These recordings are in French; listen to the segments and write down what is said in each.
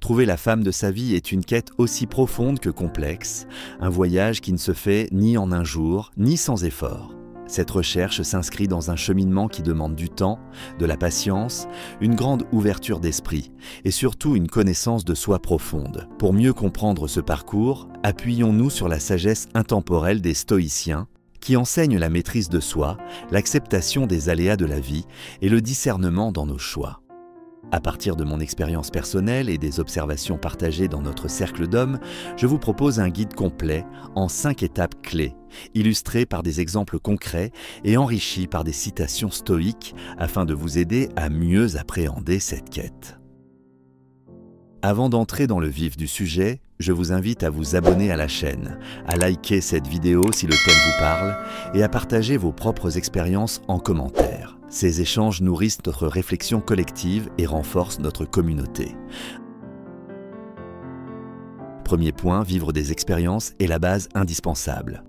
Trouver la femme de sa vie est une quête aussi profonde que complexe, un voyage qui ne se fait ni en un jour, ni sans effort. Cette recherche s'inscrit dans un cheminement qui demande du temps, de la patience, une grande ouverture d'esprit et surtout une connaissance de soi profonde. Pour mieux comprendre ce parcours, appuyons-nous sur la sagesse intemporelle des stoïciens qui enseignent la maîtrise de soi, l'acceptation des aléas de la vie et le discernement dans nos choix. À partir de mon expérience personnelle et des observations partagées dans notre cercle d'hommes, je vous propose un guide complet en 5 étapes clés, illustré par des exemples concrets et enrichi par des citations stoïques afin de vous aider à mieux appréhender cette quête. Avant d'entrer dans le vif du sujet, je vous invite à vous abonner à la chaîne, à liker cette vidéo si le thème vous parle et à partager vos propres expériences en commentaire. Ces échanges nourrissent notre réflexion collective et renforcent notre communauté. Premier point, vivre des expériences est la base indispensable.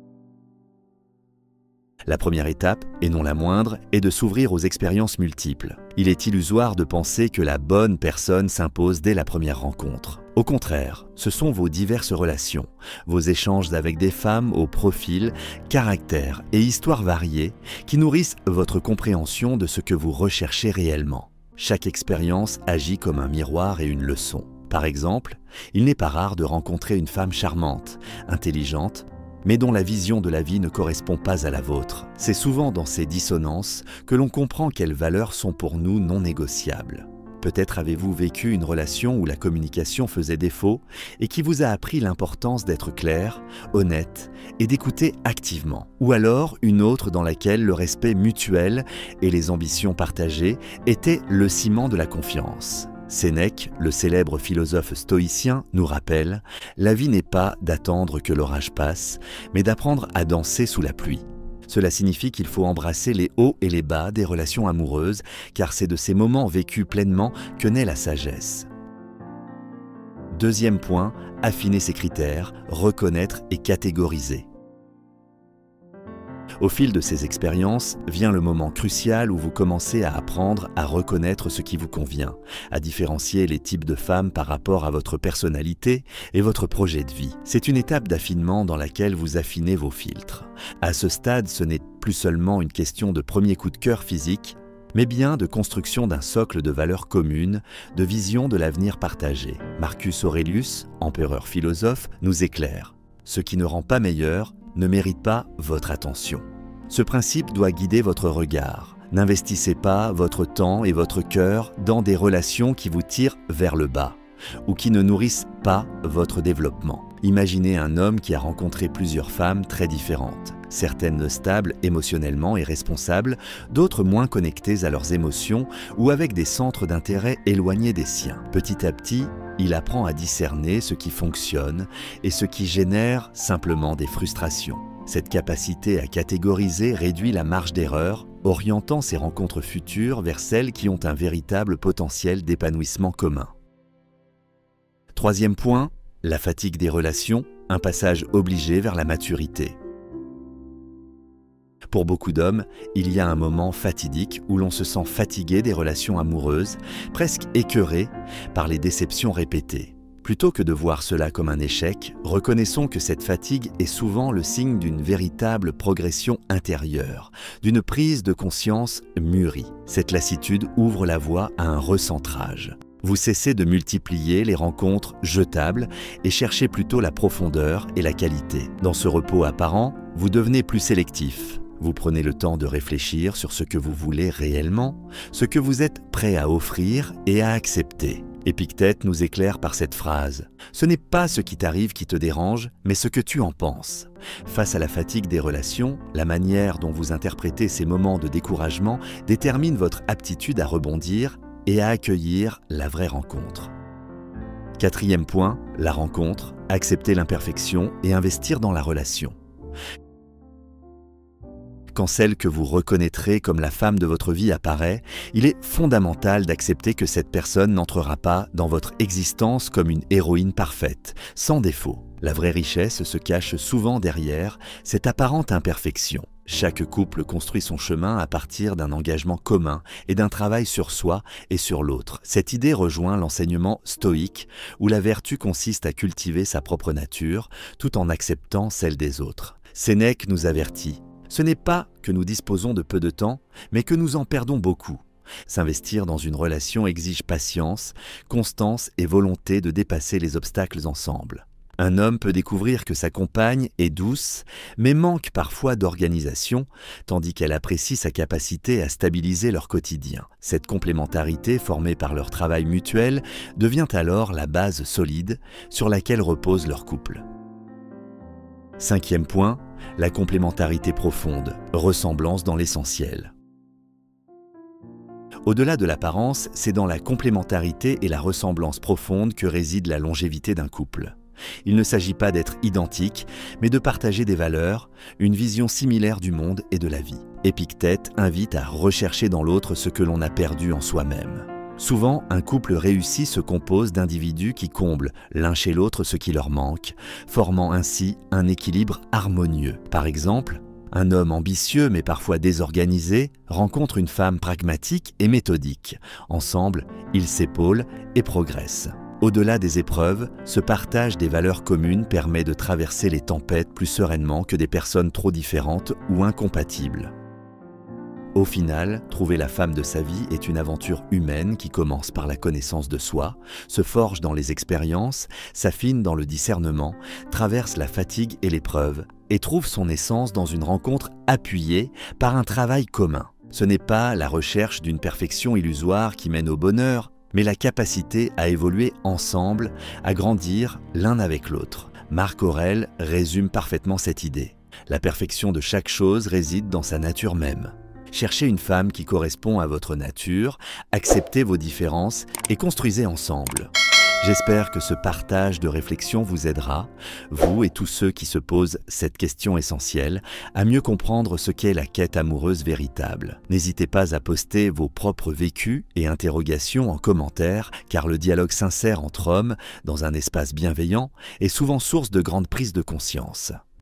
La première étape, et non la moindre, est de s'ouvrir aux expériences multiples. Il est illusoire de penser que la bonne personne s'impose dès la première rencontre. Au contraire, ce sont vos diverses relations, vos échanges avec des femmes au profil, caractère et histoire variés qui nourrissent votre compréhension de ce que vous recherchez réellement. Chaque expérience agit comme un miroir et une leçon. Par exemple, il n'est pas rare de rencontrer une femme charmante, intelligente, mais dont la vision de la vie ne correspond pas à la vôtre. C'est souvent dans ces dissonances que l'on comprend quelles valeurs sont pour nous non négociables. Peut-être avez-vous vécu une relation où la communication faisait défaut et qui vous a appris l'importance d'être clair, honnête et d'écouter activement. Ou alors une autre dans laquelle le respect mutuel et les ambitions partagées étaient le ciment de la confiance. Sénèque, le célèbre philosophe stoïcien, nous rappelle « La vie n'est pas d'attendre que l'orage passe, mais d'apprendre à danser sous la pluie ». Cela signifie qu'il faut embrasser les hauts et les bas des relations amoureuses, car c'est de ces moments vécus pleinement que naît la sagesse. Deuxième point, affiner ses critères, reconnaître et catégoriser. Au fil de ces expériences, vient le moment crucial où vous commencez à apprendre à reconnaître ce qui vous convient, à différencier les types de femmes par rapport à votre personnalité et votre projet de vie. C'est une étape d'affinement dans laquelle vous affinez vos filtres. À ce stade, ce n'est plus seulement une question de premier coup de cœur physique, mais bien de construction d'un socle de valeurs communes, de vision de l'avenir partagé. Marcus Aurelius, empereur philosophe, nous éclaire. Ce qui ne rend pas meilleur ne mérite pas votre attention. Ce principe doit guider votre regard. N'investissez pas votre temps et votre cœur dans des relations qui vous tirent vers le bas ou qui ne nourrissent pas votre développement. Imaginez un homme qui a rencontré plusieurs femmes très différentes, certaines stables émotionnellement et responsables, d'autres moins connectées à leurs émotions ou avec des centres d'intérêt éloignés des siens. Petit à petit, il apprend à discerner ce qui fonctionne et ce qui génère simplement des frustrations. Cette capacité à catégoriser réduit la marge d'erreur, orientant ses rencontres futures vers celles qui ont un véritable potentiel d'épanouissement commun. Troisième point, la fatigue des relations, un passage obligé vers la maturité. Pour beaucoup d'hommes, il y a un moment fatidique où l'on se sent fatigué des relations amoureuses, presque écœuré par les déceptions répétées. Plutôt que de voir cela comme un échec, reconnaissons que cette fatigue est souvent le signe d'une véritable progression intérieure, d'une prise de conscience mûrie. Cette lassitude ouvre la voie à un recentrage. Vous cessez de multiplier les rencontres jetables et cherchez plutôt la profondeur et la qualité. Dans ce repos apparent, vous devenez plus sélectif. Vous prenez le temps de réfléchir sur ce que vous voulez réellement, ce que vous êtes prêt à offrir et à accepter. Épictète nous éclaire par cette phrase « Ce n'est pas ce qui t'arrive qui te dérange, mais ce que tu en penses ». Face à la fatigue des relations, la manière dont vous interprétez ces moments de découragement détermine votre aptitude à rebondir et à accueillir la vraie rencontre. Quatrième point, la rencontre, accepter l'imperfection et investir dans la relation. Quand celle que vous reconnaîtrez comme la femme de votre vie apparaît, il est fondamental d'accepter que cette personne n'entrera pas dans votre existence comme une héroïne parfaite, sans défaut. La vraie richesse se cache souvent derrière cette apparente imperfection. Chaque couple construit son chemin à partir d'un engagement commun et d'un travail sur soi et sur l'autre. Cette idée rejoint l'enseignement stoïque où la vertu consiste à cultiver sa propre nature tout en acceptant celle des autres. Sénèque nous avertit. Ce n'est pas que nous disposons de peu de temps, mais que nous en perdons beaucoup. S'investir dans une relation exige patience, constance et volonté de dépasser les obstacles ensemble. Un homme peut découvrir que sa compagne est douce, mais manque parfois d'organisation, tandis qu'elle apprécie sa capacité à stabiliser leur quotidien. Cette complémentarité formée par leur travail mutuel devient alors la base solide sur laquelle repose leur couple. Cinquième point, la complémentarité profonde, ressemblance dans l'essentiel. Au-delà de l'apparence, c'est dans la complémentarité et la ressemblance profonde que réside la longévité d'un couple. Il ne s'agit pas d'être identique, mais de partager des valeurs, une vision similaire du monde et de la vie. Épictète invite à rechercher dans l'autre ce que l'on a perdu en soi-même. Souvent, un couple réussi se compose d'individus qui comblent l'un chez l'autre ce qui leur manque, formant ainsi un équilibre harmonieux. Par exemple, un homme ambitieux mais parfois désorganisé rencontre une femme pragmatique et méthodique. Ensemble, ils s'épaulent et progressent. Au-delà des épreuves, ce partage des valeurs communes permet de traverser les tempêtes plus sereinement que des personnes trop différentes ou incompatibles. Au final, trouver la femme de sa vie est une aventure humaine qui commence par la connaissance de soi, se forge dans les expériences, s'affine dans le discernement, traverse la fatigue et l'épreuve, et trouve son essence dans une rencontre appuyée par un travail commun. Ce n'est pas la recherche d'une perfection illusoire qui mène au bonheur, mais la capacité à évoluer ensemble, à grandir l'un avec l'autre. Marc Aurèle résume parfaitement cette idée. La perfection de chaque chose réside dans sa nature même. Cherchez une femme qui correspond à votre nature, acceptez vos différences et construisez ensemble. J'espère que ce partage de réflexion vous aidera, vous et tous ceux qui se posent cette question essentielle, à mieux comprendre ce qu'est la quête amoureuse véritable. N'hésitez pas à poster vos propres vécus et interrogations en commentaire, car le dialogue sincère entre hommes, dans un espace bienveillant, est souvent source de grandes prises de conscience.